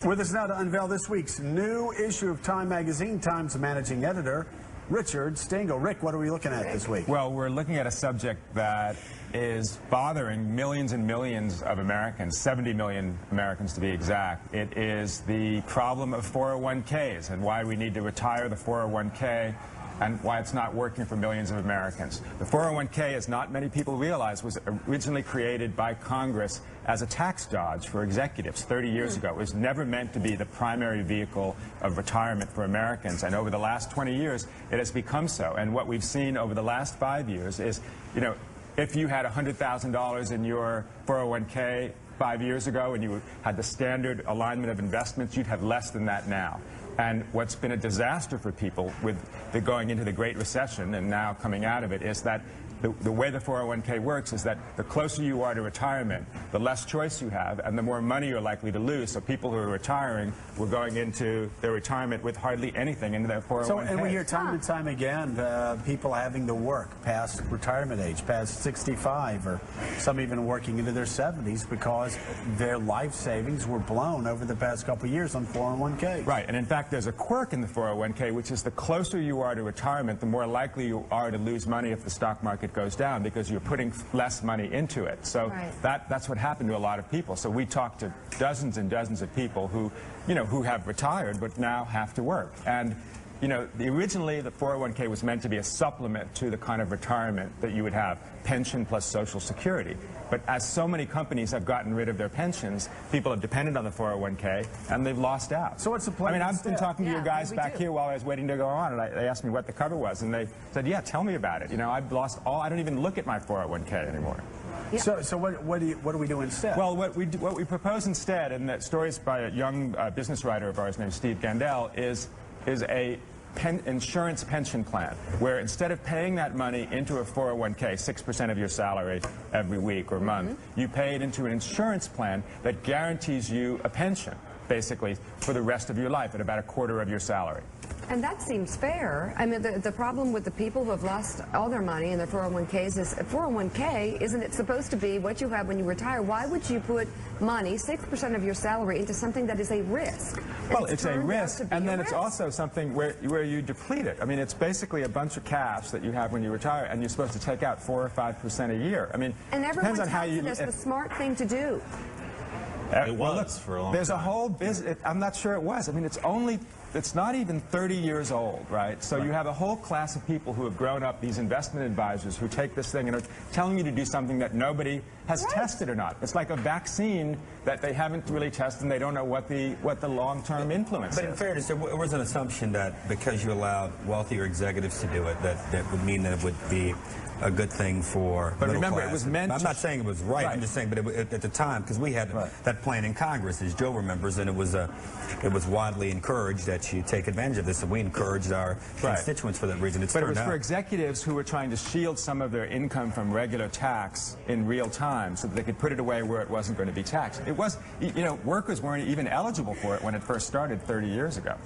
With us now to unveil this week's new issue of Time magazine, Time's managing editor, Richard Stengel. Rick, what are we looking at this week? Well, we're looking at a subject that is bothering millions and millions of Americans, 70 million Americans to be exact. It is the problem of 401ks and why we need to retire the 401k and why it's not working for millions of Americans. The 401k, as not many people realize, was originally created by Congress as a tax dodge for executives 30 years ago. It was never meant to be the primary vehicle of retirement for Americans, and over the last 20 years, it has become so. And what we've seen over the last 5 years is, if you had $100,000 in your 401k 5 years ago and you had the standard alignment of investments, you'd have less than that now. And what's been a disaster for people with the going into the Great Recession and now coming out of it is that the way the 401k works is that the closer you are to retirement, the less choice you have, and the more money you're likely to lose. So people who are retiring were going into their retirement with hardly anything into their 401k. So, and we hear time and time again, people having to work past retirement age, past 65, or some even working into their 70s because their life savings were blown over the past couple of years on 401k. Right, and in fact, there's a quirk in the 401k, which is the closer you are to retirement, the more likely you are to lose money if the stock market goes down because you're putting less money into it. So that's what happened to a lot of people. So we talked to dozens and dozens of people who, who have retired but now have to work. And originally the 401k was meant to be a supplement to the kind of retirement that you would have, pension plus Social Security. But as so many companies have gotten rid of their pensions, people have depended on the 401k and they've lost out. So what's the plan? I mean, I've been talking to your guys back here while I was waiting to go on, and they asked me what the cover was, and they said, yeah, tell me about it. I've lost all, I don't even look at my 401k anymore. Yeah. So what do we do instead? Well, what we propose instead, and that story is by a young business writer of ours named Steve Gandel, is a insurance pension plan, where instead of paying that money into a 401k, 6% of your salary every week or month, you pay it into an insurance plan that guarantees you a pension, basically, for the rest of your life at about a quarter of your salary. And that seems fair. I mean, the problem with the people who have lost all their money in their 401ks is 401k, isn't it supposed to be what you have when you retire? Why would you put money, 6% of your salary, into something that is a risk? Well, it's a risk, and then it's also something where you deplete it. I mean, it's basically a bunch of cash that you have when you retire, and you're supposed to take out 4 or 5% a year. I mean, and everyone tells you that's the smart thing to do. It was for a long time. There's a whole business. I'm not sure it was. I mean, it's not even 30 years old, right? So you have a whole class of people who have grown up, these investment advisors, who take this thing and are telling you to do something that nobody has tested or not. It's like a vaccine that they haven't really tested, and they don't know what the long-term influence is. But in fairness, there was an assumption that because you allowed wealthier executives to do it, that would mean that it would be a good thing for But middle remember, class. it was meant I'm not saying it was right. I'm just saying, but at the time, because we had that plan in Congress, as Joe remembers, and it was widely encouraged that you take advantage of this, and we encouraged our constituents for that reason. But it was for executives who were trying to shield some of their income from regular tax in real time so that they could put it away where it wasn't going to be taxed. It was, workers weren't even eligible for it when it first started 30 years ago.